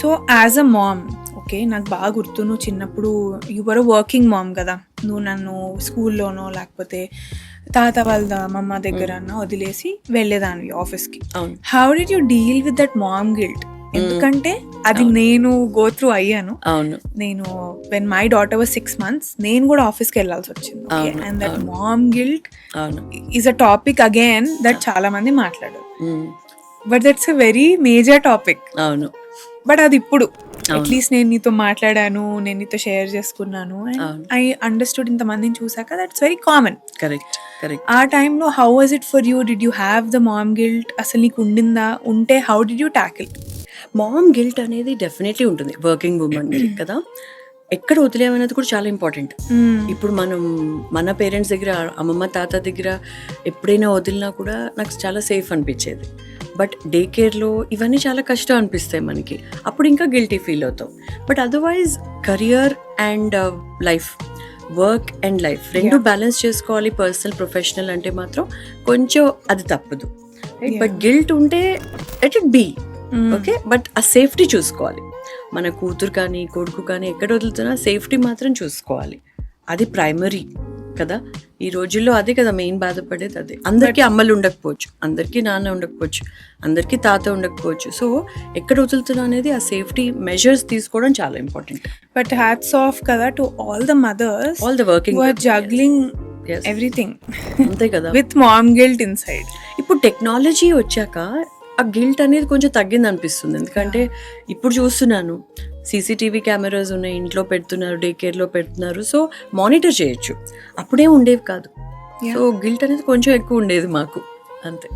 So as a ma'am, okay, నాకు బాగా గుర్తు, నువ్వు చిన్నప్పుడు యు వర్ వర్కింగ్ మామ్ కదా, నువ్వు నన్ను స్కూల్లోనో లేకపోతే తాత వాళ్ళ మమ్మ దగ్గర వదిలేసి వెళ్ళేదాన్ని ఆఫీస్కి. How did you deal with that mom guilt? ఎందుకంటే అది నేను గో త్రూ అయ్యాను. నేను when my daughter was 6 months నేను కూడా ఆఫీస్కి వెళ్ళాల్సి వచ్చింది. And that mom guilt is a topic again that చాలా మంది మాట్లాడారు. But that's a very major topic. But అది ఇప్పుడు అట్లీస్ట్ నేను నీతో మాట్లాడాను, నేను నీతో షేర్ చేసుకున్నాను, అండ్ ఐ అండర్స్టూడ్ ఇంతమందిని చూసాక దట్స్ వెరీ కామన్. ఆ టైంలో how was it for you? Did you have the mom guilt? అసలు నీకు ఉండిందా? ఉంటే how did you tackle? Mom guilt అనేది డెఫినెట్లీ ఉంటుంది వర్కింగ్ ఉమెన్ కదా. ఎక్కడ వదిలేమనేది కూడా చాలా ఇంపార్టెంట్. ఇప్పుడు మనం మన పేరెంట్స్ దగ్గర, అమ్మమ్మ తాత దగ్గర ఎప్పుడైనా వదిలినా కూడా నాకు చాలా సేఫ్ అనిపించేది. బట్ డే కేర్లో ఇవన్నీ చాలా కష్టం అనిపిస్తాయి మనకి, అప్పుడు ఇంకా గిల్టీ ఫీల్ అవుతాం. But otherwise career and life, work and life రెండు బ్యాలెన్స్ చేసుకోవాలి. పర్సనల్ ప్రొఫెషనల్ అంటే మాత్రం కొంచెం అది తప్పదు. బట్ గిల్ట్ ఉంటే let it be, okay. But ఆ సేఫ్టీ చూసుకోవాలి. మన కూతురు కానీ కొడుకు కానీ ఎక్కడ వదులుతున్నా సేఫ్టీ మాత్రం చూసుకోవాలి. అది ప్రైమరీ కదా ఈ రోజుల్లో. అదే కదా మెయిన్ బాధపడేది. అదే అందరికీ అమ్మలు ఉండకపోవచ్చు, అందరికీ నాన్న ఉండకపోవచ్చు, అందరికీ తాత ఉండకపోవచ్చు. సో ఎక్కడ వదులుతున్నా అనేది ఆ సేఫ్టీ మెజర్స్ తీసుకోవడం చాలా ఇంపార్టెంట్. బట్ హ్యాట్స్ ఆఫ్ కదా to all the mothers, all the working, juggling everything, అంతే కదా, విత్ మామ్ గిల్ట్ ఇన్సైడ్. ఇప్పుడు టెక్నాలజీ వచ్చాక ఆ గిల్ట్ అనేది కొంచెం తగ్గింది అనిపిస్తుంది. ఎందుకంటే ఇప్పుడు చూస్తున్నాను సీసీటీవీ కెమెరాస్ ఉన్నాయి, ఇంట్లో పెడుతున్నారు, డే కేర్లో పెడుతున్నారు. సో మానిటర్ చేయొచ్చు. అప్పుడే ఉండేవి కాదు. సో గిల్ట్ అనేది కొంచెం ఎక్కువ ఉండేది మాకు, అంతే.